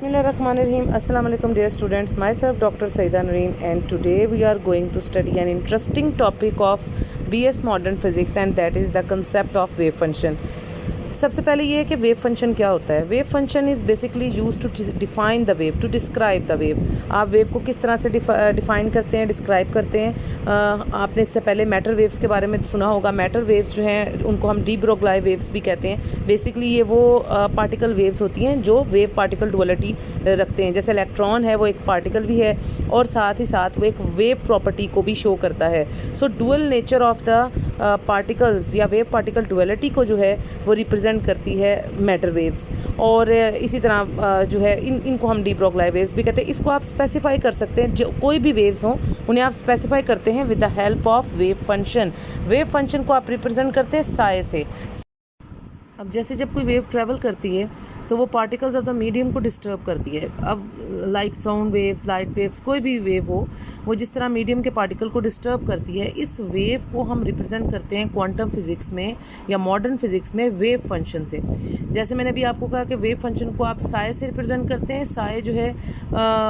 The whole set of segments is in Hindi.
Bismillahirrahmanirrahim. Assalamu alaikum dear students. Myself Dr. Saida Noreen, and today we are going to study an interesting topic of BS Modern Physics, and that is the concept of wave function. सबसे पहले ये है कि वेव फंक्शन क्या होता है. Wave function is basically use to define the wave, to describe the wave. आप वेव को किस तरह से डिफ़ाइन करते हैं, डिस्क्राइब करते हैं. आपने इससे पहले मैटर वेव्स के बारे में सुना होगा. मैटर वेव्स जो हैं उनको हम डी ब्रोगली वेव्स भी कहते हैं. बेसिकली ये वो पार्टिकल वेव्स होती हैं जो वेव पार्टिकल डुअलिटी रखते हैं. जैसे इलेक्ट्रॉन है वो एक पार्टिकल भी है और साथ ही साथ वो एक वेव प्रॉपर्टी को भी शो करता है. So dual nature of the particles या वेव पार्टिकल डुअलिटी को जो है वो रिप्रेजेंट करती है मैटर वेव्स. और इसी तरह जो है इनको हम डी ब्रोगली वेव्स भी कहते हैं. इसको आप स्पेसिफाई कर सकते हैं, जो कोई भी वेव्स हों उन्हें आप स्पेसिफाई करते हैं with the help of wave function. Wave function को आप रिप्रेजेंट करते हैं साए से. अब जैसे जब कोई वेव ट्रैवल करती है तो वो पार्टिकल्स ऑफ द मीडियम को डिस्टर्ब करती है. अब like sound waves, light waves, कोई भी वेव हो वो जिस तरह मीडियम के पार्टिकल को डिस्टर्ब करती है, इस वेव को हम रिप्रेजेंट करते हैं क्वांटम फिज़िक्स में या मॉडर्न फिज़िक्स में वेव फंक्शन से. जैसे मैंने अभी आपको कहा कि वेव फंक्शन को आप साए से रिप्रेजेंट करते हैं. साए जो है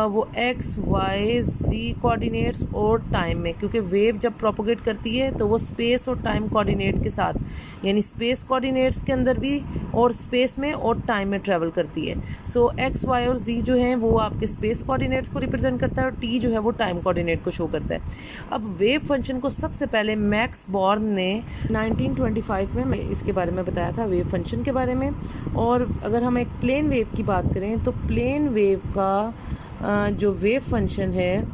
वो एक्स वाई जी कोऑर्डिनेट्स और टाइम में, क्योंकि वेव जब प्रोपोगेट करती है तो वो स्पेस और टाइम कोऑर्डिनेट के साथ, यानी स्पेस कोऑर्डिनेट्स के अंदर भी और स्पेस में और टाइम में ट्रैवल करती है. सो एक्स वाई और जी जो हैं वो आपके स्पेस कोऑर्डिनेट्स को रिप्रेजेंट करता है और टी जो है वो टाइम कोऑर्डिनेट को शो करता है. अब वेव फंक्शन को सबसे पहले मैक्स बॉर्न ने 1925 में इसके बारे में बताया था, वेव फंक्शन के बारे में. और अगर हम एक प्लेन वेव की बात करें तो प्लेन वेव का जो वेव फंक्शन है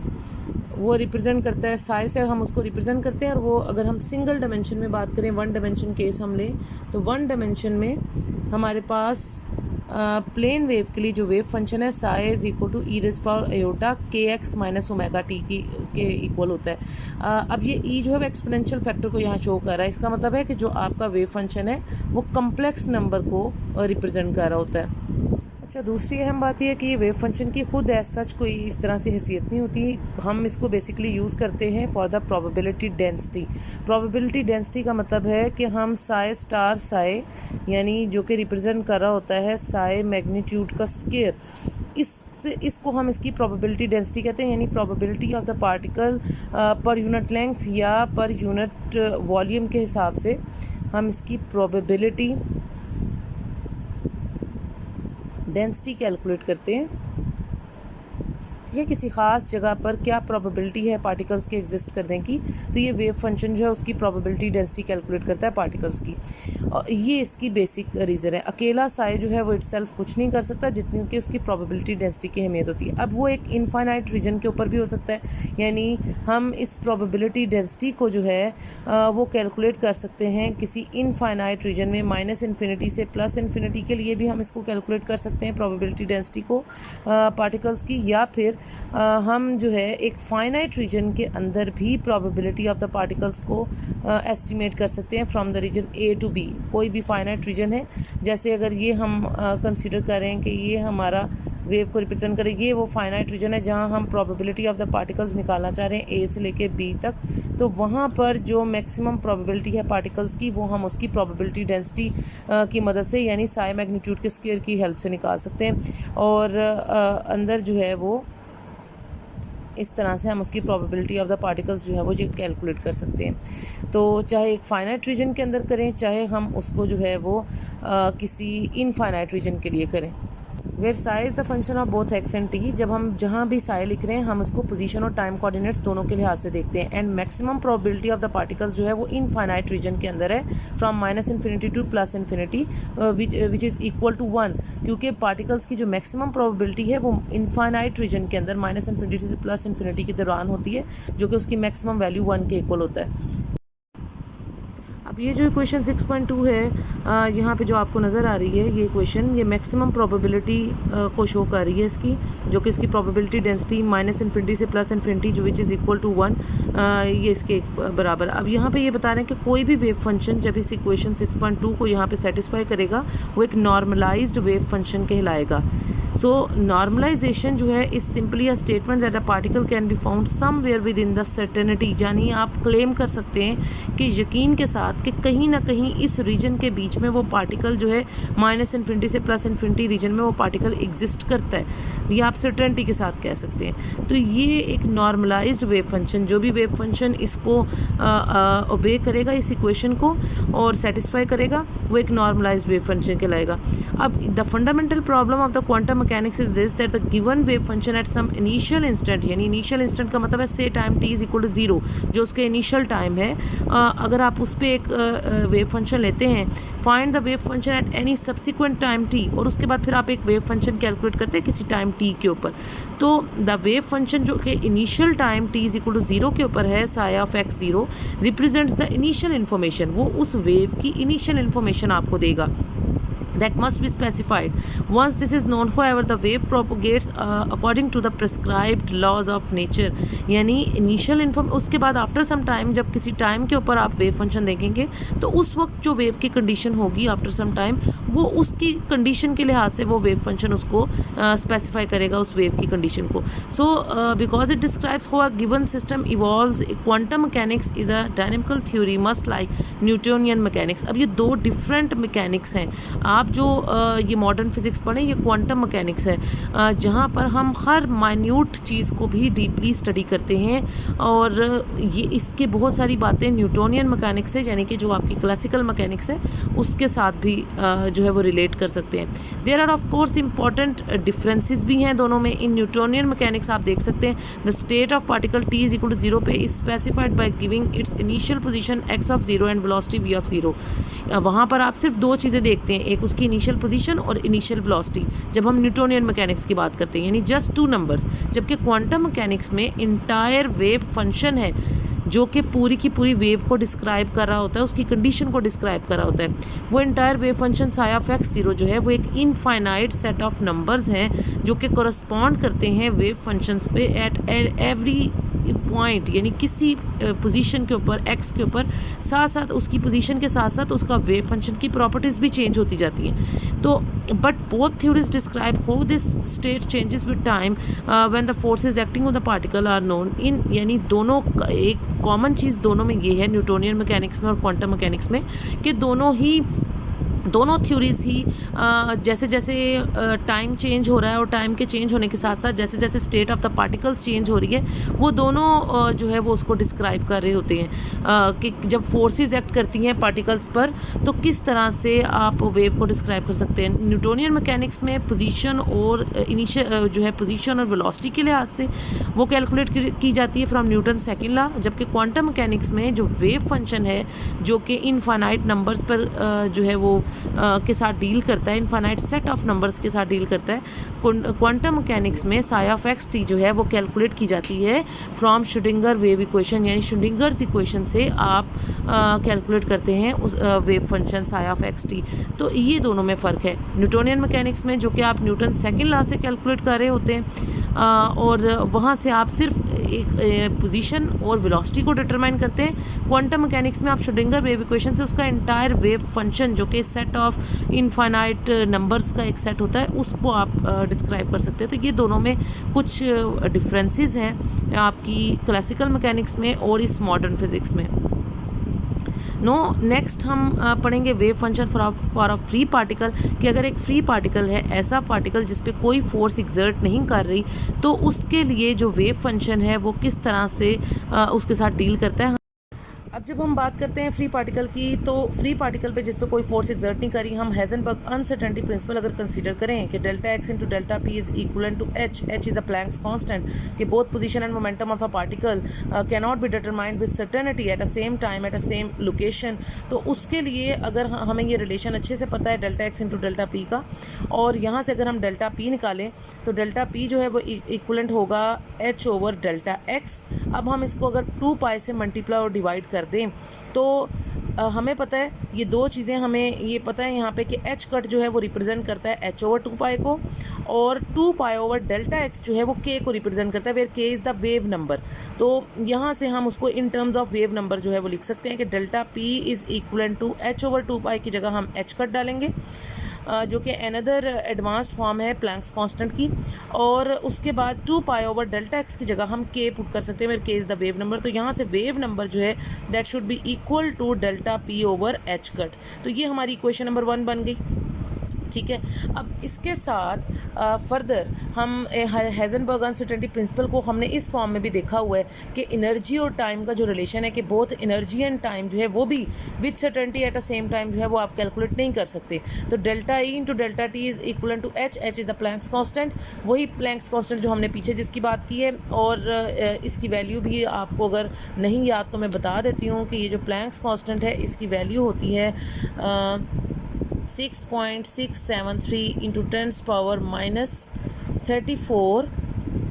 वो रिप्रेजेंट करता है साई से, हम उसको रिप्रेजेंट करते हैं. और वो अगर हम सिंगल डायमेंशन में बात करें, वन डायमेंशन केस हम लें तो वन डायमेंशन में हमारे पास प्लेन वेव के लिए जो वेव फंक्शन है psi is equal to e raise power iota k x minus omega t के इक्वल होता है. अब ये ई जो है एक्सपोनेंशियल फैक्टर को यहाँ शो कर रहा है. इसका मतलब है कि जो आपका वेव फंक्शन है वो कम्प्लेक्स नंबर को रिप्रेजेंट कर रहा होता है. अच्छा, दूसरी अहम बात यह है कि ये वेव फंक्शन की खुद एज सच कोई इस तरह से हैसियत नहीं होती. हम इसको बेसिकली यूज़ करते हैं for the probability density. Probability density का मतलब है कि हम साई स्टार साई, यानी जो कि रिप्रेजेंट कर रहा होता है साई मैग्नीट्यूड का स्क्वायर, इसको हम इसकी प्रोबेबिलिटी डेंसिटी कहते हैं. यानी probability of the particle per unit length या पर यूनिट वॉल्यूम के हिसाब से हम इसकी प्रोबेबिलिटी डेंसिटी कैलकुलेट करते हैं. ये किसी ख़ास जगह पर क्या प्रोबेबिलिटी है पार्टिकल्स के एग्जिस्ट करने की, तो ये वेव फंक्शन जो है उसकी प्रोबेबिलिटी डेंसिटी कैलकुलेट करता है पार्टिकल्स की. और ये इसकी बेसिक रीज़न है. अकेला साई जो है वो इटसेल्फ कुछ नहीं कर सकता जितनी कि उसकी प्रोबेबिलिटी डेंसिटी की अहमियत होती है. अब वो एक इनफाइनाइट रीजन के ऊपर भी हो सकता है, यानी हम इस प्रोबेबिलिटी डेंसिटी को जो है वो कैलकुलेट कर सकते हैं किसी इनफाइनाइट रीजन में. माइनस इन्फिनिटी से प्लस इन्फिनिटी के लिए भी हम इसको कैलकुलेट कर सकते हैं प्रोबेबिलिटी डेंसिटी को पार्टिकल्स की. या फिर हम जो है एक फाइनाइट रीजन के अंदर भी प्रोबेबिलिटी ऑफ द पार्टिकल्स को एस्टिमेट कर सकते हैं from the region A to B. कोई भी फाइनाइट रीजन है, जैसे अगर ये हम कंसीडर करें कि ये हमारा वेव को रिप्रेजेंट करें, ये वो फाइनाइट रीजन है जहां हम प्रोबेबिलिटी ऑफ द पार्टिकल्स निकालना चाह रहे हैं ए से लेके बी तक, तो वहां पर जो मैक्सिमम प्रोबेबिलिटी है पार्टिकल्स की वो हम उसकी प्रोबेबिलिटी डेंसिटी की मदद से, यानी साई मैग्नीट्यूड के स्क्वायर की हेल्प से निकाल सकते हैं. और अंदर जो है वो इस तरह से हम उसकी प्रोबेबिलिटी ऑफ द पार्टिकल्स जो है वो कैलकुलेट कर सकते हैं. तो चाहे एक फाइनाइट रीजन के अंदर करें, चाहे हम उसको जो है वो किसी इनफाइनाइट रीजन के लिए करें. Where psi is the function of both x and t. जब हम जहाँ भी साई लिख रहे हैं हम इसको पोजीशन और टाइम कोऑर्डिनेट्स दोनों के लिहाज से देखते हैं. And maximum probability of the particles जो है वो इनफाइनाइट रीजन के अंदर है, from minus infinity to plus infinity, which is equal to 1, क्योंकि पार्टिकल्स की जो मैक्सिमम प्रोबेबिलिटी है वो इनफाइनाइट रीजन के अंदर माइनस इन्फिनिटी से प्लस इन्फिनिटी के दौरान होती है, जो कि उसकी मैक्सिमम वैल्यू 1 के इक्वल होता है. अब ये जो क्वेश्चन 6.2 है यहाँ पे जो आपको नज़र आ रही है ये क्वेश्चन, ये मैक्सिमम प्रोबेबिलिटी को शो कर रही है इसकी, जो कि इसकी प्रोबेबिलिटी डेंसिटी माइनस इन्फिनिटी से प्लस इन्फिनिटी जो विच इज़ इक्वल टू 1, ये इसके बराबर. अब यहाँ पे ये बता रहे हैं कि कोई भी वेव फंक्शन जब इस इक्वेशन 6.2 को यहाँ पे सेटिस्फाई करेगा वो एक नॉर्मलाइज्ड वेव फंक्शन कहलाएगा. सो नॉर्मलाइजेशन जो है is simply a statement that a particle can be found somewhere with in the certainty, यानी आप क्लेम कर सकते हैं कि यकीन के साथ कि कहीं ना कहीं इस रीजन के बीच में वो पार्टिकल जो है -∞ से +∞ रीजन में वो पार्टिकल एग्जिस्ट करता है, ये आप सर्टेनिटी के साथ कह सकते हैं। तो ये एक नॉर्मलाइज्ड वेव फंक्शन, जो भी वेव फंक्शन इसको ओबे करेगा इस इक्वेशन को और सेटिस्फाई करेगा, वो एक नॉर्मलाइज्ड वेव फंक्शन कहलाएगा। अब the fundamental problem of the quantum mechanics is this that the given wave function at some initial instant, यानी इनिशियल इंस्टेंट का मतलब है से time t is equal to 0, जो उसके इनिशियल टाइम है, अगर आप उस पर एक वेव फंक्शन लेते हैं, find the wave function at any subsequent time t, और उसके बाद फिर आप एक वेव फंक्शन कैलकुलेट करते हैं किसी टाइम t के ऊपर। तो द वेव फंक्शन जो कि initial time t is equal to 0 के ऊपर है, psi of x0 represents the initial information, वो उस वेव की इनिशियल इन्फॉर्मेशन आपको देगा। That must be specified. Once this is known, however, the wave propagates according to the prescribed laws of nature. यानी इनिशियल इन्फॉर्म, उसके बाद आफ्टर सम टाइम, जब किसी टाइम के ऊपर आप वेव फंक्शन देखेंगे तो उस वक्त जो वेव की कंडीशन होगी आफ्टर सम टाइम, वो उसकी कंडीशन के लिहाज से वो वेव फंक्शन उसको स्पेसिफाई करेगा उस वेव की कंडीशन को। So because it describes how a given system evolves, quantum mechanics is a dynamical theory must like Newtonian mechanics. अब ये दो डिफरेंट मैकेनिक्स हैं। आप जो ये मॉडर्न फिज़िक्स पढ़ें, ये क्वांटम मैकेनिक्स है, जहाँ पर हम हर माइन्यूट चीज़ को भी डीपली स्टडी करते हैं, और ये इसके बहुत सारी बातें न्यूटोनियन मैकेनिक्स है, यानी कि जो आपकी क्लासिकल मैकेनिक्स है उसके साथ भी जो है वो रिलेट कर सकते हैं। There are of course important differences भी हैं दोनों में। इन न्यूटोनियन मैकेनिक्स आप देख सकते हैं the state of particle t is equal to 0 पे is specified by giving its initial position x of 0 and velocity v of 0। वहाँ पर आप सिर्फ दो चीज़ें देखते हैं, एक उसकी इनिशियल पोजीशन और इनिशियल वेलोसिटी, जब हम न्यूटोनियन मैकेनिक्स की बात करते हैं, यानी जस्ट 2 नंबर्स। जबकि क्वांटम मैकेनिक्स में इंटायर वेव फंक्शन है जो कि पूरी की पूरी वेव को डिस्क्राइब कर रहा होता है, उसकी कंडीशन को डिस्क्राइब कर रहा होता है। वो entire wave function psi of x0 जो है वो एक इनफाइनाइट सेट ऑफ नंबर्स हैं जो कि कोरस्पॉन्ड करते हैं वेव फंक्शंस पे एट एवरी पॉइंट, यानी किसी पोजीशन के ऊपर x के ऊपर, साथ साथ उसकी पोजीशन के साथ साथ उसका वेव फंक्शन की प्रॉपर्टीज़ भी चेंज होती जाती हैं। तो but both theories describe how this state changes with time when the forces acting on the particle are known in, यानी दोनों एक कॉमन चीज़ दोनों में ये है, न्यूटोनियन मैकेनिक्स में और क्वांटम मैकेनिक्स में, कि दोनों थ्योरीज ही जैसे जैसे टाइम चेंज हो रहा है और टाइम के चेंज होने के साथ साथ जैसे जैसे state of the particles change हो रही है, वो दोनों जो है वो उसको डिस्क्राइब कर रहे होते हैं कि जब फोर्सेस एक्ट करती हैं पार्टिकल्स पर तो किस तरह से आप वेव को डिस्क्राइब कर सकते हैं। न्यूटोनियन मैकेनिक्स में पोजीशन और इनिशियल जो है पोजीशन और वेलोसिटी के लिहाज से वो कैलकुलेट की जाती है फ्रॉम न्यूटन सेकेंड लॉ, जबकि क्वांटम मैकेनिक्स में जो वेव फंक्शन है जो कि इनफाइनाइट नंबर्स पर जो है वो के साथ डील करता है, इनफाइनाइट सेट ऑफ नंबर्स के साथ डील करता है। क्वांटम मैकेनिक्स में साई ऑफ x t जो है वो कैलकुलेट की जाती है फ्रॉम श्रोडिंगर वेव इक्वेशन, यानी श्रोडिंगर्स इक्वेशन से आप कैलकुलेट करते हैं उस wave function sigh of x t। तो ये दोनों में फ़र्क है। न्यूटोनियन मैकेनिक्स में जो कि आप न्यूटन सेकेंड लॉ से कैलकुलेट कर रहे होते हैं और वहाँ से आप सिर्फ एक पोजीशन और वेलोसिटी को डिटरमाइन करते हैं। क्वांटम मैकेनिक्स में आप श्रोडिंगर वेव इक्वेशन से उसका इंटायर वेव फंक्शन जो कि सेट ऑफ इनफाइनाइट नंबर्स का एक सेट होता है उसको आप डिस्क्राइब कर सकते हैं। तो ये दोनों में कुछ डिफरेंसेस हैं आपकी क्लासिकल मैकेनिक्स में और इस मॉडर्न फिज़िक्स में। नेक्स्ट हम पढ़ेंगे wave function for a free particle, कि अगर एक फ्री पार्टिकल है, ऐसा पार्टिकल जिस पे कोई फोर्स एग्जर्ट नहीं कर रही, तो उसके लिए जो वेव फंक्शन है वो किस तरह से उसके साथ डील करता है। अब जब हम बात करते हैं फ्री पार्टिकल की, तो फ्री पार्टिकल पे जिस पे कोई फोर्स एग्जर्ट नहीं करी, हम हेजनबर्ग अनसर्टेनिटी प्रिंसिपल अगर कंसीडर करें कि delta x into delta p is equal to h is a Planck's constant, कि both position and momentum of a particle can not be determined with certainty at a same time at a same location. तो उसके लिए अगर हमें ये रिलेशन अच्छे से पता है delta x into delta P का, और यहाँ से अगर हम डेल्टा पी निकालें तो डेल्टा पी जो है वो इक्वलेंट होगा एच ओवर डेल्टा एक्स। अब हम इसको अगर 2 पाई से मल्टीप्लाई और डिवाइड कर दें तो हमें पता है ये दो चीज़ें, हमें ये पता है यहाँ पे कि एच कट जो है वो रिप्रेजेंट करता है एच ओवर 2 पाई को, और 2 पाई ओवर डेल्टा एक्स जो है वो के को रिप्रेजेंट करता है, वेयर के इज़ द वेव नंबर। तो यहाँ से हम उसको in terms of wave number जो है वो लिख सकते हैं कि delta p is equal to h over 2 pi की जगह हम एच कट डालेंगे। जो कि अनदर एडवांस्ड फॉर्म है प्लैंक्स कांस्टेंट की, और उसके बाद 2 पाई ओवर डेल्टा एक्स की जगह हम के पुट कर सकते हैं, वेयर के इज़ द वेव नंबर। तो यहाँ से वेव नंबर जो है that should be equal to delta p over h cut. तो ये हमारी इक्वेशन नंबर 1 बन गई। ठीक है, अब इसके साथ फर्दर हम हेजनबर्ग अनसर्टेनिटी प्रिंसिपल को हमने इस फॉर्म में भी देखा हुआ है कि एनर्जी और टाइम का जो रिलेशन है कि बोथ एनर्जी एंड टाइम जो है वो भी with certainty at a same time जो है वो आप कैलकुलेट नहीं कर सकते। तो delta E into delta t is equal to h, h is the Planck's constant, वही प्लैंक्स कांस्टेंट जो हमने पीछे जिसकी बात की है। और इसकी वैल्यू भी आपको अगर नहीं याद तो मैं बता देती हूँ कि ये जो प्लैंक्स कांस्टेंट है इसकी वैल्यू होती है 6.673 इंटू 10 पावर -34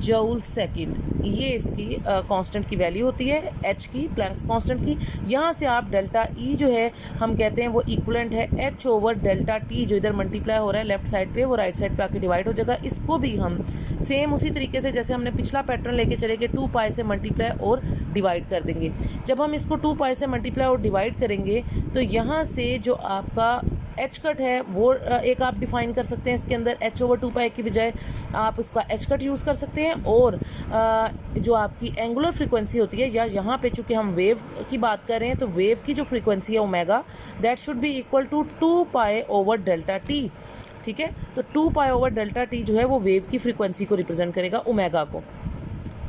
जूल सेकंड। ये इसकी कांस्टेंट की वैल्यू होती है एच की, प्लैंक्स कांस्टेंट की। यहाँ से आप डेल्टा ई जो है हम कहते हैं वो इक्वलेंट है एच ओवर डेल्टा टी, जो इधर मल्टीप्लाई हो रहा है लेफ्ट साइड पे वो राइट साइड पे आके डिवाइड हो जाएगा। इसको भी हम सेम उसी तरीके से जैसे हमने पिछला पैटर्न लेके चले गए 2 पाई से मल्टीप्लाई और डिवाइड कर देंगे। जब हम इसको 2 पाई से मल्टीप्लाई और डिवाइड करेंगे तो यहाँ से जो आपका एच कट है वो एक आप डिफाइन कर सकते हैं इसके अंदर, एच ओवर 2 पाई की बजाय आप इसका एच कट यूज़ कर सकते हैं। और जो आपकी एंगुलर फ्रीक्वेंसी होती है, या यहाँ पे चूँकि हम वेव की बात कर रहे हैं तो वेव की जो फ्रीक्वेंसी है omega that should be equal to 2 pi over delta t. ठीक है, तो 2 पाई ओवर डेल्टा टी जो है वो वेव की फ्रीक्वेंसी को रिप्रेजेंट करेगा, ओमेगा को।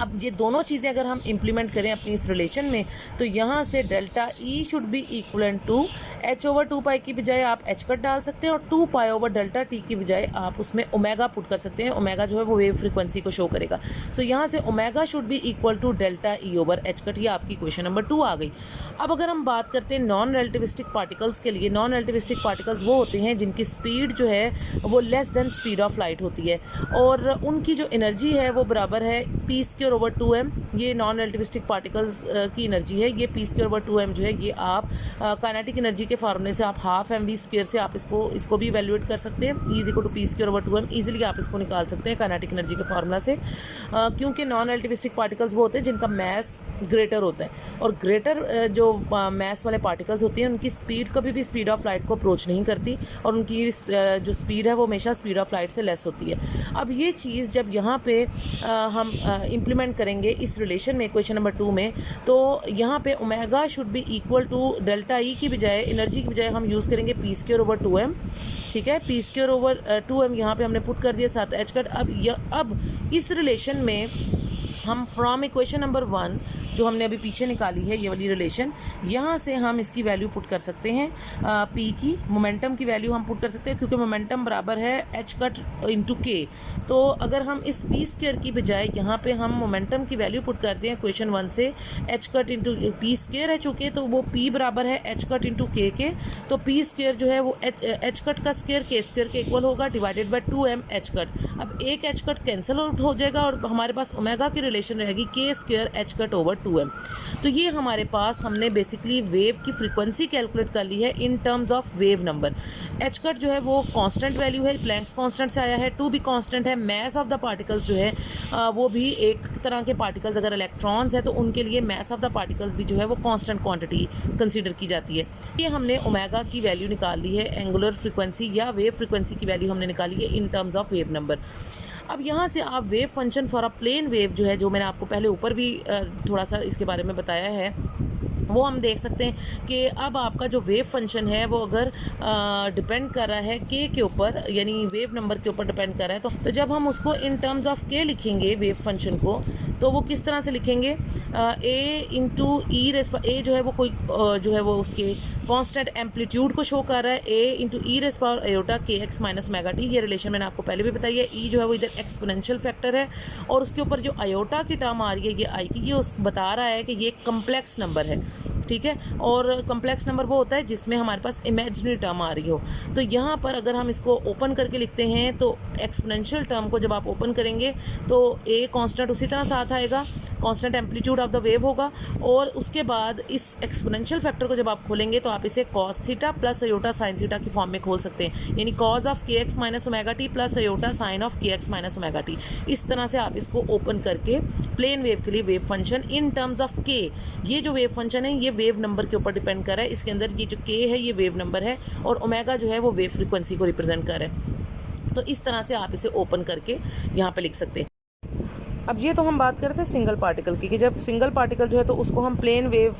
अब ये दोनों चीज़ें अगर हम इम्प्लीमेंट करें अपनी इस रिलेशन में तो यहाँ से delta E should be equivalent to h over 2 pi की बजाय आप एच कट डाल सकते हैं, और 2 पाई ओवर डेल्टा टी की बजाय आप उसमें ओमेगा पुट कर सकते हैं। ओमेगा जो है वो वेव फ्रीक्वेंसी को शो करेगा। सो यहाँ से omega should be equal to delta E over h cut. ये आपकी क्वेश्चन नंबर 2 आ गई। अब अगर हम बात करते हैं नॉन रिलेटिविस्टिक पार्टिकल्स के लिए, नॉन रिलेटिविस्टिक पार्टिकल्स वो होते हैं जिनकी स्पीड जो है वो less than speed of light होती है, और उनकी जो एनर्जी है वो बराबर है पी स्क्वायर ओवर 2m। ये नॉन रिलेटिविस्टिक पार्टिकल्स की एनर्जी है, ये पी स्क्वायर ओवर 2m जो है ये आप काइनेटिक एनर्जी के फार्मूले से आप हाफ mv स्क्वायर से आप इसको भी इवेल्युएट कर सकते हैं। E is equal to p square over 2m, easily आप इसको निकाल सकते हैं काइनेटिक एनर्जी के फार्मूला से, क्योंकि नॉन रिलेटिविस्टिक पार्टिकल्स वो होते हैं जिनका मैस ग्रेटर होता है, और ग्रेटर जो मैस वाले पार्टिकल्स होती हैं उनकी स्पीड कभी भी स्पीड ऑफ लाइट को अप्रोच नहीं करती, और उनकी जो स्पीड है वो हमेशा स्पीड ऑफ लाइट से लेस होती है। अब ये चीज़ जब यहाँ पे हम इम्प्लीमेंट करेंगे इस रिलेशन में इक्वेशन नंबर 2 में, तो यहाँ पे omega should be equal to delta E की बजाय, एनर्जी की बजाय हम यूज़ करेंगे पी स्क्वायर ओवर 2m। ठीक है, पी स्क्वायर ओवर 2m यहाँ पे हमने पुट कर दिया, साथ एच कट। अब इस रिलेशन में हम फ्रॉम इक्वेशन नंबर 1 जो हमने अभी पीछे निकाली है ये वाली रिलेशन, यहाँ से हम इसकी वैल्यू पुट कर सकते हैं पी की, मोमेंटम की वैल्यू हम पुट कर सकते हैं क्योंकि मोमेंटम बराबर है एच कट इंटू के। तो अगर हम इस पी स्क्वायर की बजाय यहाँ पे हम मोमेंटम की वैल्यू पुट करते हैं क्वेश्चन 1 से, H cut into P square है चूँकि, तो वो पी बराबर है एच कट इंटू के, तो पी स्क्वायर जो है वो एच कट का स्क्वायर के स्क्वायर के इक्वल होगा divided by 2m H cut. अब एक एच कट कैंसिल आउट हो जाएगा और हमारे पास ओमेगा की रिलेशन रहेगी के square H cut over 2m। तो ये हमारे पास हमने बेसिकली वेव की फ्रीक्वेंसी कैलकुलेट कर ली है in terms of wave number. H cut जो है वो कांस्टेंट वैल्यू है, प्लैंक्स कांस्टेंट से आया है, 2 भी कांस्टेंट है। मैस ऑफ द पार्टिकल्स जो है वो भी एक तरह के पार्टिकल्स, अगर इलेक्ट्रॉन्स है तो उनके लिए मैस ऑफ द पार्टिकल्स भी जो है वो कांस्टेंट क्वांटिटी कंसीडर की जाती है। ये हमने ओमेगा की वैल्यू निकाल ली है, एंगुलर फ्रीक्वेंसी या वेव फ्रीक्वेंसी की वैल्यू हमने निकाली है in terms of wave number. अब यहाँ से आप wave function for a plane wave जो है, जो मैंने आपको पहले ऊपर भी थोड़ा सा इसके बारे में बताया है, वो हम देख सकते हैं कि अब आपका जो वेव फंक्शन है वो अगर डिपेंड कर रहा है के ऊपर, यानी वेव नंबर के ऊपर डिपेंड कर रहा है, तो जब हम उसको इन टर्म्स ऑफ के लिखेंगे वेव फंक्शन को, तो वो किस तरह से लिखेंगे, ए इंटू ई रेस ए जो है वो कोई जो है वो उसके कांस्टेंट एम्पलीट्यूड को शो कर रहा है, ए इंटू ई raise power iota k x minus omega T. ये रिलेशन मैंने आपको पहले भी बताई है। ई जो है वो इधर एक्सपोनेंशियल फैक्टर है, और उसके ऊपर जो आयोटा की टर्म आ रही है ये आई की, ये उस बता रहा है कि ये कम्प्लेक्स नंबर है। ठीक है, और कम्प्लेक्स नंबर वो होता है जिसमें हमारे पास इमेजिनरी टर्म आ रही हो। तो यहाँ पर अगर हम इसको ओपन करके लिखते हैं तो एक्सपोनेंशियल टर्म को जब आप ओपन करेंगे तो ए कांस्टेंट उसी तरह साथ आएगा, constant amplitude of the wave होगा। और उसके बाद इस एक्सपोनेंशियल फैक्टर को जब आप खोलेंगे तो आप इसे cos theta plus iota sine theta की फॉर्म में खोल सकते हैं, यानी कॉज ऑफ के x minus omega T plus iota sign of के एक्स माइनस ओमेगा टी। इस तरह से आप इसको ओपन करके प्लेन वेव के लिए wave function in terms of के, ये जो वेव फंक्शन है ये वेव नंबर के ऊपर डिपेंड कर रहा है, इसके अंदर ये जो के है ये वेव नंबर है और ओमेगा जो है वो वेव फ्रीक्वेंसी को रिप्रेजेंट कर रहा है। तो इस तरह से आप इसे ओपन करके यहाँ पे लिख सकते हैं। अब ये तो हम बात कर रहे थे सिंगल पार्टिकल की, कि जब सिंगल पार्टिकल जो है तो उसको हम प्लेन वेव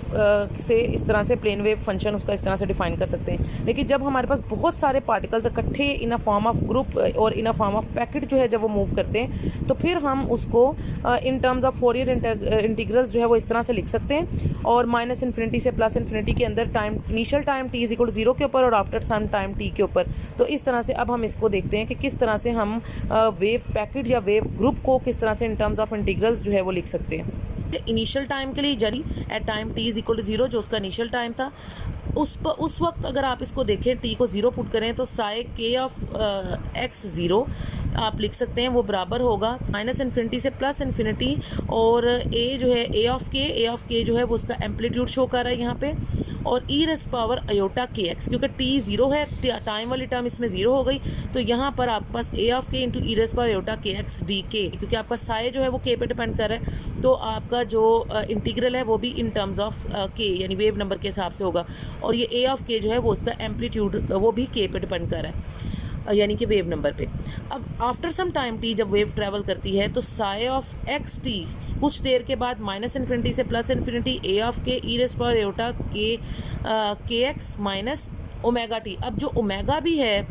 से इस तरह से प्लेन वेव फंक्शन उसका इस तरह से डिफाइन कर सकते हैं। लेकिन जब हमारे पास बहुत सारे पार्टिकल्स इकट्ठे इन अ फॉर्म ऑफ ग्रुप और इन अ फॉर्म ऑफ पैकेट जो है जब वो मूव करते हैं तो फिर हम उसको in terms of Fourier integrals जो है वो इस तरह से लिख सकते हैं। और माइनस इन्फिनिटी से प्लस इन्फिनिटी के अंदर time initial time t is equal to 0 के ऊपर और आफ्टर सम टाइम टी के ऊपर। तो इस तरह से अब हम इसको देखते हैं कि किस तरह से हम वेव पैकेट या वेव ग्रुप को किस तरह से इन टर्म्स ऑफ इंटीग्रल्स जो है वो लिख सकते हैं। इनिशियल टाइम के लिए जरी at time t is equal to 0 जो उसका इनिशियल टाइम था, उस वक्त अगर आप इसको देखें टी को 0 पुट करें तो साइ के ऑफ एक्स 0 आप लिख सकते हैं, वो बराबर होगा माइनस इन्फिनिटी से प्लस इन्फिनिटी और ए जो है ए ऑफ के जो है वो उसका एम्पलीट्यूड शो कर रहा है यहाँ पे, और ई रेस पावर अयोटा के एक्स, क्योंकि टी 0 है, टाइम वाली टर्म इसमें 0 हो गई, तो यहाँ पर आपके पास ए ऑफ के इंटू ई रेस पावर अयोटा के एक्स डी के, क्योंकि आपका साइ जो है वो के पे डिपेंड कर रहा है, तो आपका जो इंटीग्रल है वो भी इन टर्म्स ऑफ के यानी वेव नंबर के हिसाब से होगा। और ये ए ऑफ के जो है वो उसका एम्पलीट्यूड वो भी के पे डिपेंड कर रहा है यानी कि वेव नंबर पे। अब आफ्टर सम टाइम टी जब वेव ट्रैवल करती है तो साइ ऑफ एक्स टी कुछ देर के बाद माइनस इन्फिनिटी से प्लस इन्फिनिटी ए ऑफ के ई रेस पावर अयोटा के एक्स माइनस ओमेगा टी। अब जो ओमेगा भी है,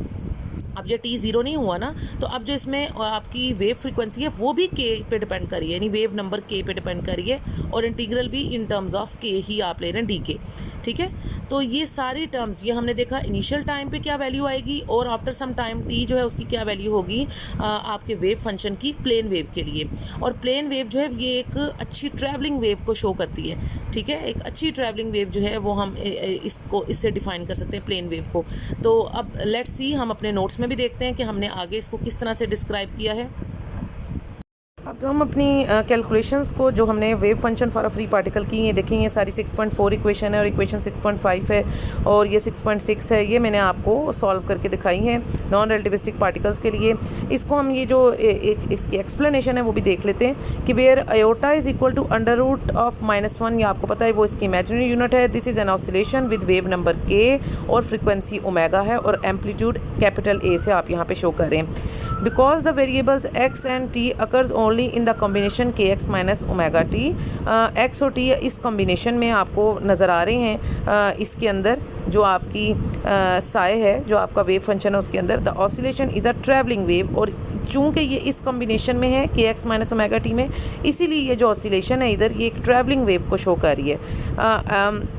अब जो टी 0 नहीं हुआ ना, तो अब जो इसमें आपकी वेव फ्रीक्वेंसी है वो भी के पे डिपेंड कर रही है, यानी वेव नंबर के पे डिपेंड कर रही है, और इंटीग्रल भी इन टर्म्स ऑफ के ही आप ले रहे हैं डी के। ठीक है, तो ये सारी टर्म्स ये हमने देखा इनिशियल टाइम पे क्या वैल्यू आएगी और आफ्टर सम टाइम टी जो है उसकी क्या वैल्यू होगी आपके वेव फंक्शन की प्लेन वेव के लिए। और प्लेन वेव जो है ये एक अच्छी ट्रैवलिंग वेव को शो करती है। ठीक है, एक अच्छी ट्रैवलिंग वेव जो है वो हम इससे डिफाइन कर सकते हैं प्लेन वेव को। तो अब लेट्स सी, हम अपने नोट्स में भी देखते हैं कि हमने आगे इसको किस तरह से डिस्क्राइब किया है। अब हम अपनी कैलकुलेशंस को जो हमने wave function for a free particle की ये देखें, ये सारी 6.4 इक्वेशन है और इक्वेशन 6.5 है और ये 6.6 है, ये मैंने आपको सॉल्व करके दिखाई है नॉन रिलेटिविस्टिक पार्टिकल्स के लिए। इसको हम ये जो इसकी एक्सप्लेनेशन है वो भी देख लेते हैं कि where iota is equal to under root of -1, ये आपको पता है वो इसकी इमेजिनरी यूनिट है। This is an oscillation with wave number k और फ्रिक्वेंसी ओमेगा है और एम्पलीट्यूड कैपिटल ए से आप यहाँ पे शो करें। Because the variables x and t occurs only in the combination के x minus omega t, x और टी इस कॉम्बिनेशन में आपको नज़र आ रहे हैं। इसके अंदर जो आपकी साइ है, जो आपका वेव फंक्शन है उसके अंदर the oscillation is a travelling wave, और चूँकि ये इस कॉम्बिनेशन में है के एक्स माइनस ओमेगा टी में, इसीलिए ये जो ऑसिलेशन है इधर ये एक ट्रैवलिंग वेव को शो कर रही है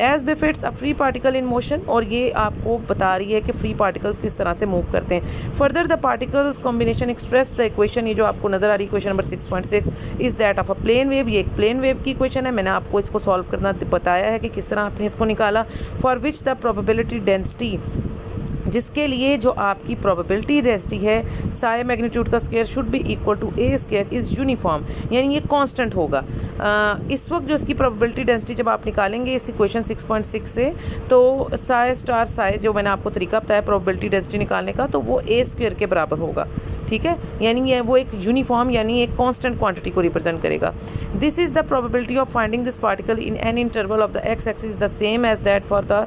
as befits a free particle in motion, और ये आपको बता रही है कि फ्री पार्टिकल्स किस तरह से मूव करते हैं। Further the particles combination express the equation, ये जो आपको नज़र आ रही है equation number 6.6 is that of a plane wave, ये एक प्लेन वेव की इक्वेशन है। मैंने आपको इसको सॉल्व करना बताया है कि किस तरह आपने इसको निकाला। For which the probability density, जिसके लिए जो आपकी प्रोबेबिलिटी डेंसिटी है साइ मैग्नीट्यूड का square should be equal to A square is uniform, यानी ये कांस्टेंट होगा। इस वक्त जो इसकी प्रोबेबिलिटी डेंसिटी जब आप निकालेंगे इस इक्वेशन 6.6 से, तो साइ स्टार साइ जो मैंने आपको तरीका बताया प्रोबेबिलिटी डेंसिटी निकालने का, तो वो ए स्क्वायर के बराबर होगा। ठीक है, यानी ये वो एक यूनिफॉर्म यानी एक कांस्टेंट क्वांटिटी को रिप्रेजेंट करेगा। This is the probability of finding this particle in any interval of the x axis the same as that for the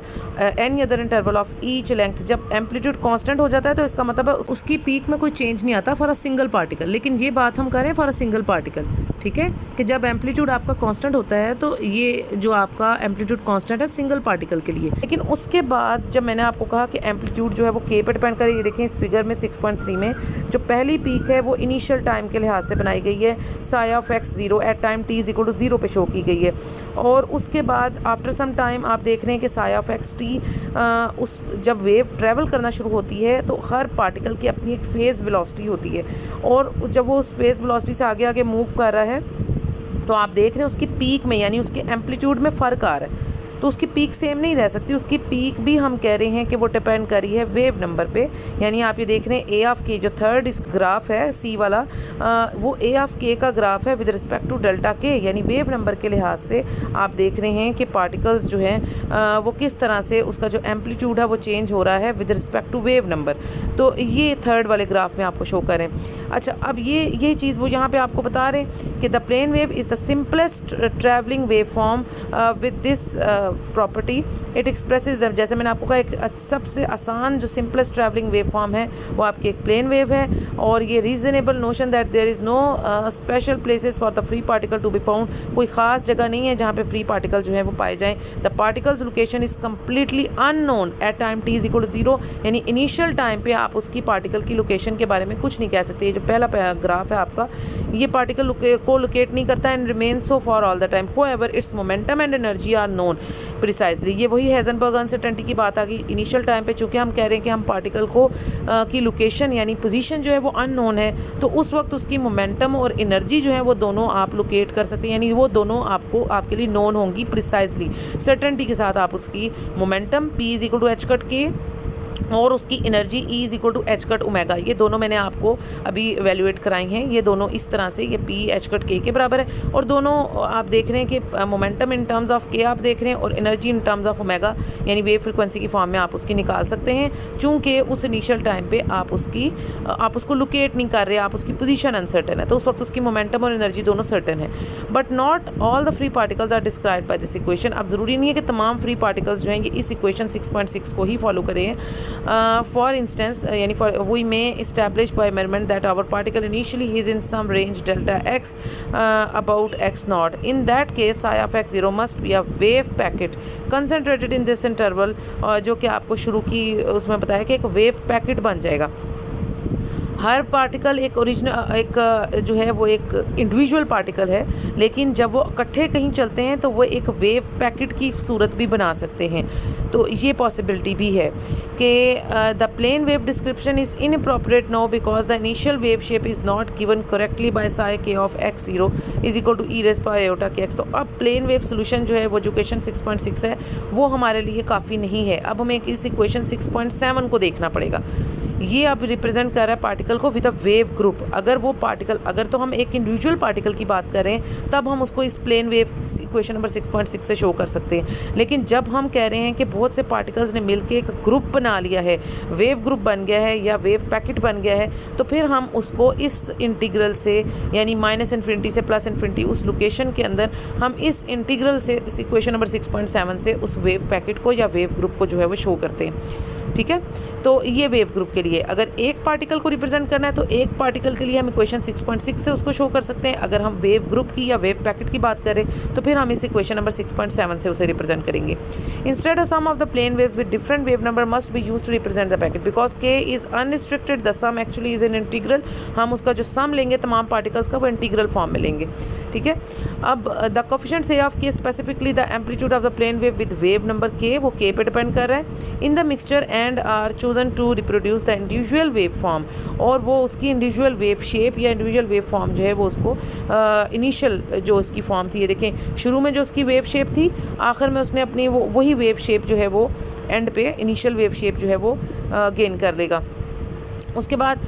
any other interval of each length. जब एम्पलीट्यूड कांस्टेंट हो जाता है तो इसका मतलब है उसकी पीक में कोई चेंज नहीं आता फॉर अ सिंगल पार्टिकल, लेकिन ये बात हम कर रहे हैं फॉर अ सिंगल पार्टिकल। ठीक है, कि जब एम्पलीट्यूड आपका कांस्टेंट होता है तो ये जो आपका एम्पलीट्यूड कांस्टेंट है सिंगल पार्टिकल के लिए। लेकिन उसके बाद जब मैंने आपको कहा कि एम्पलीट्यूड जो है वो के पे डिपेंड करे, ये देखें इस फिगर में 6.3 में जो पहली पीक है वो इनिशियल टाइम के लिहाज से बनाई गई है, psi of x 0 at time t is equal to 0 पे शो की गई है। और उसके बाद आफ्टर सम टाइम आप देख रहे हैं कि साइ ऑफ एक्स टी उस जब वेव ट्रैवल करना शुरू होती है तो हर पार्टिकल की अपनी एक फेज़ वेलोसिटी होती है, और जब वो उस फेज़ वेलोसिटी से आगे आगे मूव कर रहा है तो आप देख रहे हैं उसकी पीक में यानी उसके एम्पलीट्यूड में फ़र्क आ रहा है। तो उसकी पीक सेम नहीं रह सकती, उसकी पीक भी हम कह रहे हैं कि वो डिपेंड कर रही है वेव नंबर पे। यानी आप ये देख रहे हैं ए ऑफ के जो थर्ड इस ग्राफ है सी वाला, वो ए ऑफ के का ग्राफ है विद रिस्पेक्ट टू डेल्टा के, यानी वेव नंबर के लिहाज से आप देख रहे हैं कि पार्टिकल्स जो हैं वो किस तरह से उसका जो एम्पलीट्यूड है वो चेंज हो रहा है with respect to wave number. तो ये थर्ड वाले ग्राफ में आपको शो करें। अच्छा, अब ये चीज़ वो यहाँ पे आपको बता रहे हैं कि the plane wave is the simplest travelling wave form with this property it expresses, जैसे मैंने आपको कहा एक सबसे आसान जो सिंपलेस्ट ट्रैवलिंग वेव फॉर्म है वो आपकी एक प्लेन वेव है। और ये reasonable notion that there is no special places for the free particle to be found, कोई ख़ास जगह नहीं है जहाँ पे फ्री पार्टिकल जो है वो पाए जाएँ। The particle's location is completely unknown at time t is equal to 0, यानी इनिशियल टाइम पे आप उसकी पार्टिकल की लोकेशन के बारे में कुछ नहीं कह सकते। ये जो पहला ग्राफ है आपका, ये पार्टिकल को लोकेट नहीं करता and remain so for all the time, however its momentum and energy are known precisely. ये वही हेजनबर्ग अनसर्टेनिटी की बात आ गई। इनिशियल टाइम पे चूँकि हम कह रहे हैं कि हम पार्टिकल को की लोकेशन यानी पोजीशन जो है वो अननोन है, तो उस वक्त उसकी मोमेंटम और एनर्जी जो है वो दोनों आप लोकेट कर सकते हैं, यानी वो दोनों आपके लिए नोन होंगी प्रिसाइजली, सर्टेनिटी के साथ। आप उसकी momentum p is equal to h cut k और उसकी energy E is equal to h cut omega, ये दोनों मैंने आपको अभी वैल्यूएट कराई हैं। ये दोनों इस तरह से, ये P एच कट के बराबर है, और दोनों आप देख रहे हैं कि momentum in terms of k आप देख रहे हैं और energy in terms of omega, यानी वेव फ्रिक्वेंसी की फॉर्म में आप उसकी निकाल सकते हैं। चूँकि उस इनिशियल टाइम पे आप उसको लोकेट नहीं कर रहे, आप उसकी पोजीशन अनसर्टन है, तो उस वक्त उसकी मोमेंटम और एनर्जी दोनों सर्टन है। But not all the free particles are described by this equation. अब ज़रूरी नहीं है कि तमाम फ्री पार्टिकल्स जो हैं ये इस इक्वेशन 6.6 को ही फॉलो करें। For instance, we may establish by measurement that our particle initially is in some range delta x about x naught. In that case, psi of x0 must be a wave packet concentrated in this interval, जो कि आपको शुरू की उसमें बताया कि एक वेव पैकेट बन जाएगा। हर पार्टिकल एक जो है वो एक इंडिविजुअल पार्टिकल है, लेकिन जब वो इकट्ठे कहीं चलते हैं तो वो एक वेव पैकेट की सूरत भी बना सकते हैं। तो ये पॉसिबिलिटी भी है कि the plane wave description is inappropriate now because the initial wave shape is not given correctly by psi k of x0 is equal to e raise power iota k x। तो अब प्लेन वेव सोल्यूशन जो है वो जो इक्वेशन 6.6 है वो हमारे लिए काफ़ी नहीं है। अब हमें इस इक्वेशन 6.7 को देखना पड़ेगा। ये अब रिप्रेजेंट कर रहा है पार्टिकल को विद अ वेव ग्रुप। अगर तो हम एक इंडिविजुअल पार्टिकल की बात करें तब हम उसको इस प्लेन वेव इक्वेशन नंबर 6.6 से शो कर सकते हैं, लेकिन जब हम कह रहे हैं कि बहुत से पार्टिकल्स ने मिलकर एक ग्रुप बना लिया है, वेव ग्रुप बन गया है या वेव पैकेट बन गया है, तो फिर हम उसको इस इंटीग्रल से यानी -∞ से +∞ उस लोकेशन के अंदर हम इस इंटीग्रल से इस इक्वेशन नंबर 6.7 से उस वेव पैकेट को या वेव ग्रुप को जो है वो शो करते हैं। ठीक है, तो ये वेव ग्रुप के लिए अगर एक पार्टिकल को रिप्रेजेंट करना है तो एक पार्टिकल के लिए हम इक्वेशन 6.6 से उसको शो कर सकते हैं। अगर हम वेव ग्रुप की या वेव पैकेट की बात करें तो फिर हम इस इक्वेशन नंबर 6.7 से उसे रिप्रेजेंट करेंगे। Instead of sum of the plane wave with different wave number must be used to represent the packet because k is unrestricted, the sum actually is an integral. हम उसका जो सम लेंगे तमाम पार्टिकल्स का वो इंटीग्रल फॉर्म में लेंगे। ठीक है, अब the coefficient a of k specifically the amplitude of the plane wave with wave number k, वो के पे डिपेंड कर रहा है in the mixture and are chosen to reproduce the individual wave form, और वो उसकी इंडिविजुअल वेव शेप या इंडिविजुअल वेव फॉर्म जो है वो उसको इनिशियल जो उसकी फॉर्म थी, ये देखें शुरू में जो उसकी वेव शेप थी, आखिर में उसने अपनी वही वेव शेप जो है वो एंड पे इनिशियल वेव शेप जो है वो गेन कर लेगा। उसके बाद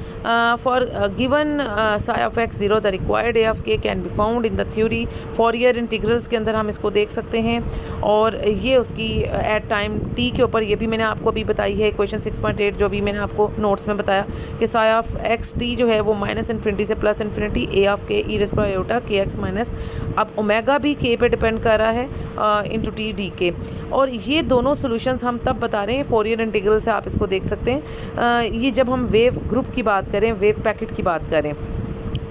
for given psi of x0 the required a of k can be found in the theory Fourier integrals के अंदर हम इसको देख सकते हैं। और ये उसकी एट टाइम t के ऊपर ये भी मैंने आपको अभी बताई है इक्वेशन 6.8 जो भी मैंने आपको नोट्स में बताया कि साई ऑफ xt जो है वो -∞ से +∞ ए ऑफ के ई raise power iota k x minus, अब ओमेगा भी के पे डिपेंड कर रहा है इंटू टी डी के। और ये दोनों सोल्यूशंस हम तब बता रहे हैं फॉरियर इंटीग्रल से आप इसको देख सकते हैं। ये जब हम वेव ग्रुप की बात करें, वेव पैकेट की बात करें,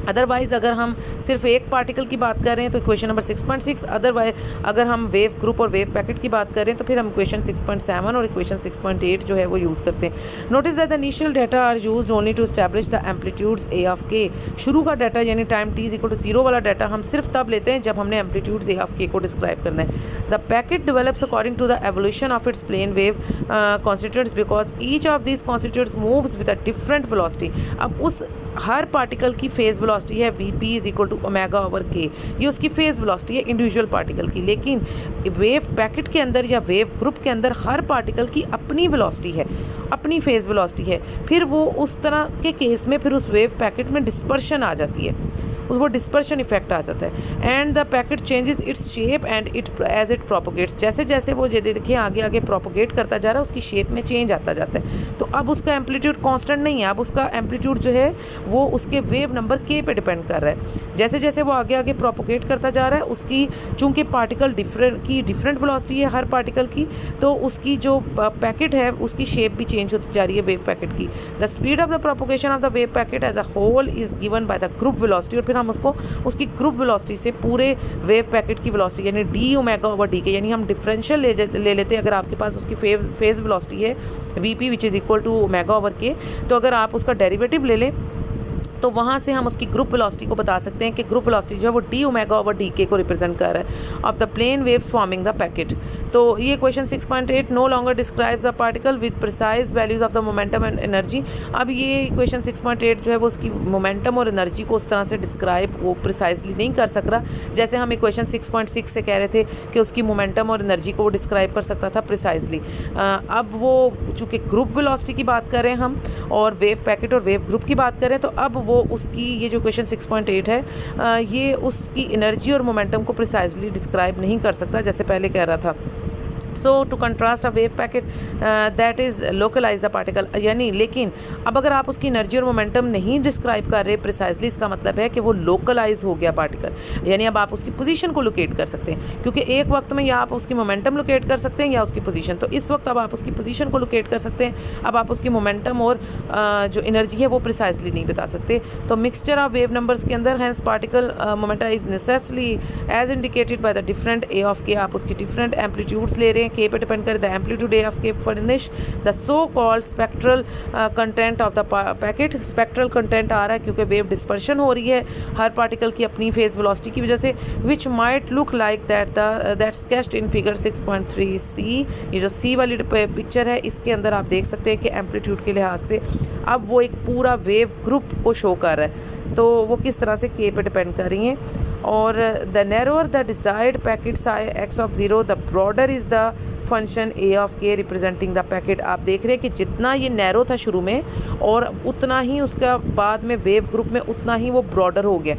अदरवाइज़ अगर हम सिर्फ एक पार्टिकल की बात करें तो इक्वेशन नंबर 6.6, अदरवाइज अगर हम वेव ग्रुप और वेव पैकेट की बात करें तो फिर हम इक्वेशन 6.7 और इक्वेशन 6.8 जो है वो यूज़ करते हैं। Notice that the initial data are used only to establish the amplitudes a of k. शुरू का डाटा यानी टाइम t इक्वल टू 0 वाला डाटा हम सिर्फ तब लेते हैं जब हमने एम्पलीट्यूड्स ए ऑफ के को डिस्क्राइब करना है। The packet develops according to the evolution of its plane wave constituents because each of this constituents moves with a different velocity. अब उस हर पार्टिकल की फेज वेलोसिटी है VP is equal to omega over k, ये उसकी फेज वेलोसिटी है इंडिविजुअल पार्टिकल की। लेकिन वेव पैकेट के अंदर या वेव ग्रुप के अंदर हर पार्टिकल की अपनी वेलोसिटी है, अपनी फेज वेलोसिटी है। फिर वो उस तरह के केस में फिर उस वेव पैकेट में डिस्पर्शन आ जाती है, वो डिस्पर्शन इफेक्ट आ जाता है। And the packet changes its shape and it as it propagates, जैसे जैसे वो देखिए आगे आगे प्रोपोगेट करता जा रहा है उसकी शेप में चेंज आता जाता है। तो अब उसका एम्पलीट्यूड कांस्टेंट नहीं है, अब उसका एम्पलीट्यूड जो है वो उसके वेव नंबर के पे डिपेंड कर रहा है। जैसे जैसे वो आगे आगे प्रोपोगेट करता जा रहा है उसकी, चूँकि पार्टिकल डिफरेंट वेलोसिटी है हर पार्टिकल की, तो उसकी जो पैकेट है उसकी शेप भी चेंज होती जा रही है वेव पैकेट की। The speed of the propagation of the wave packet as a whole is given by the group velocity, और फिर हम उसको उसकी ग्रुप वेलोसिटी से पूरे वेव पैकेट की वेलोसिटी यानी d omega over d k, यानी हम डिफरेंशियल ले लेते हैं। अगर आपके पास उसकी फेज वेलोसिटी है VP which is equal to omega over k, तो अगर आप उसका डेरिवेटिव ले लें तो वहाँ से हम उसकी ग्रुप वेलोसिटी को बता सकते हैं कि ग्रुप वेलोसिटी जो है वो डी ओमेगा ओवर डी के को रिप्रेजेंट कर रहा है of the plane waves forming the packet. तो ये question 6.8 no longer describes a particle with precise values of the momentum and energy. अब ये क्वेश्चन 6.8 जो है वो उसकी मोमेंटम और एनर्जी को उस तरह से डिस्क्राइब वो प्रिसाइजली नहीं कर सक रहा जैसे हम क्वेश्चन 6.6 से कह रहे थे कि उसकी मोमेंटम और एनर्जी को वो डिस्क्राइब कर सकता था प्रिसाइजली। अब वो चूँकि ग्रुप वेलोसिटी की बात करें हम और वेव पैकेट और वेव ग्रुप की बात करें, तो अब वो उसकी ये जो क्वेश्चन 6.8 है ये उसकी एनर्जी और मोमेंटम को प्रिसाइजली डिस्क्राइब नहीं कर सकता जैसे पहले कह रहा था। So to contrast a wave packet that is localize the particle, यानी लेकिन अब अगर आप उसकी एनर्जी और मोमेंटम नहीं डिस्क्राइब कर रहे प्रिसाइजली, इसका मतलब है कि वो लोकलाइज हो गया पार्टिकल, यानी अब आप उसकी पोजीशन को लोकेट कर सकते हैं, क्योंकि एक वक्त में या आप उसकी मोमेंटम लोकेट कर सकते हैं या उसकी पोजीशन। तो इस वक्त अब आप उसकी पोजीशन को लोकेट कर सकते हैं, अब आप उसकी मोमेंटम और जो एनर्जी है वो प्रिसाइजली नहीं बता सकते। तो मिक्सचर ऑफ वेव नंबर्स के अंदर hence particle momenta is necessarily as indicated by the different a of k, आप उसकी डिफरेंट एम्पलीट्यूड्स ले रहे हैं, के पे डिपेंड करे the amplitude a of k furnish the so called spectral content of the packet. Spectral content आ रहा है क्योंकि वेव डिस्पर्शन हो रही है हर पार्टिकल की अपनी फेज वेलोसिटी की वजह से, which might look like that sketched in figure 6.3 सी। ये जो सी वाली पिक्चर है इसके अंदर आप देख सकते हैं कि एम्पलीट्यूड के लिहाज से अब वो एक पूरा वेव ग्रुप को शो कर रहा है, तो वो किस तरह से के पे डिपेंड कर रही हैं। और the narrower the desired packet size x of 0 the broader is the function A of के रिप्रेजेंटिंग द पैकेट। आप देख रहे हैं कि जितना ये नैरो था शुरू में और उतना ही उसका बाद में वेव ग्रुप में उतना ही वो ब्रॉडर हो गया।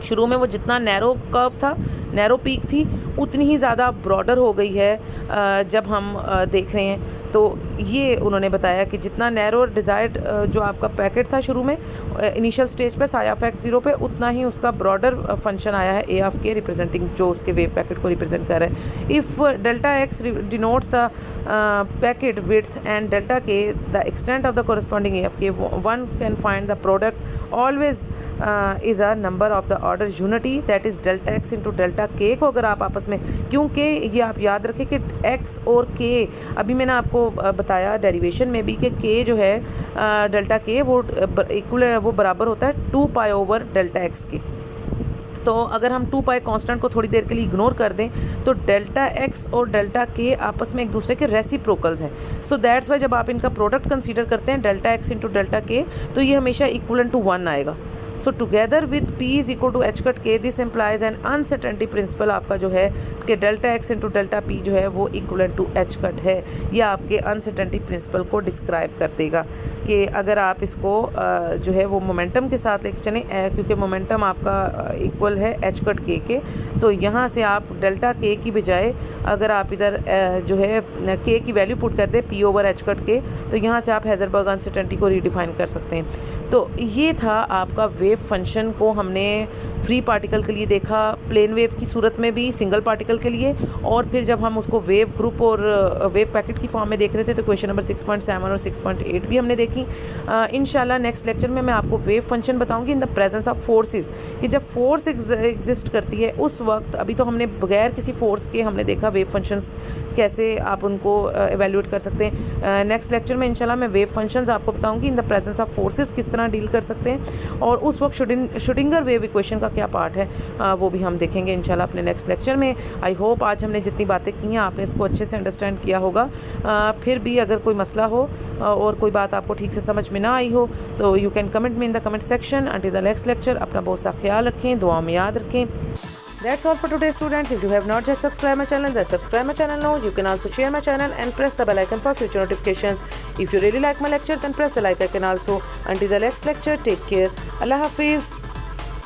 शुरू में वो जितना नैरो कर्व था, नैरो पीक थी, उतनी ही ज़्यादा ब्रॉडर हो गई है जब हम देख रहे हैं। तो ये उन्होंने बताया कि जितना नैरो डिज़ायर्ड जो आपका पैकेट था शुरू में इनिशियल स्टेज पे साई ऑफ एक्स 0 पे, उतना ही उसका ब्रॉडर फंक्शन आया है ए ऑफ के रिप्रेजेंटिंग जो उसके वेव पैकेट को रिप्रेजेंट कर रहा है। If delta x denotes the packet width and delta k the extent of the corresponding a of k, one can find the product always is a number of the order unity that is delta x into delta k को अगर आप आपस में, क्योंकि ये आप याद रखें कि एक्स और के अभी मैंने आपको बताया डेरिवेशन में भी कि के जो है डेल्टा के वो इक्वल वो बराबर होता है 2 पाई ओवर डेल्टा एक्स के। तो अगर हम 2 पाई कांस्टेंट को थोड़ी देर के लिए इग्नोर कर दें तो डेल्टा एक्स और डेल्टा के आपस में एक दूसरे के रेसिप्रोकल्स हैं। सो दैट्स वाई जब आप इनका प्रोडक्ट कंसीडर करते हैं डेल्टा एक्स इंटू डेल्टा के, तो ये हमेशा इक्वल टू 1 आएगा। So together with P is equal to h cut k, this implies an uncertainty principle आपका जो है कि delta x into delta p जो है वो इक्वल टू एच कट है। यह आपके अनसर्टेनिटी प्रिंसिपल को डिस्क्राइब कर देगा कि अगर आप इसको जो है वो मोमेंटम के साथ लेके चलें, क्योंकि मोमेंटम आपका इक्वल है एच कट के, तो यहाँ से आप डेल्टा के की बजाय अगर आप इधर जो है के की वैल्यू पुट कर दें पी ओवर एच कट के, तो यहाँ से आप हेजरबर्ग अनसर्टेनिटी को रीडिफाइन कर सकते हैं। तो ये था आपका वेव फंक्शन को हमने फ्री पार्टिकल के लिए देखा, प्लेन वेव की सूरत में भी, सिंगल पार्टिकल के लिए, और फिर जब हम उसको वेव ग्रुप और वेव पैकेट की फॉर्म में देख रहे थे तो क्वेश्चन नंबर 6.7 और 6.8 भी हमने देखी। इंशाल्लाह नेक्स्ट लेक्चर में मैं आपको वेव फंक्शन बताऊंगी in the presence of forces, कि जब फोर्स एग्जिस्ट करती है उस वक्त, अभी तो हमने बगैर किसी फोर्स के हमने देखा वेव फंक्शंस कैसे आप उनको एवेल्यूएट कर सकते हैं। नेक्स्ट लेक्चर में इंशाल्लाह मैं वेव फंक्शंस आपको बताऊंगी in the presence of forces किस तरह डील कर सकते हैं, और उस वक्त शुडिंगर वेव इक्वेशन का क्या पार्ट है वो भी हम देखेंगे इंशाल्लाह अपने नेक्स्ट लेक्चर में। आई होप आज हमने जितनी बातें की हैं आपने इसको अच्छे से अंडरस्टैंड किया होगा। फिर भी अगर कोई मसला हो और कोई बात आपको ठीक से समझ में ना आई हो तो you can comment me in the comment section. Until the next lecture अपना बहुत सा ख्याल रखें, दुआ में याद रखें। That's all for today, students. If you have not yet subscribed my channel, then subscribe my channel now. You can also share my channel and press the bell icon for future notifications. If you really like my lecture, then press the like icon also. Until the next lecture, take care. Allah Hafiz.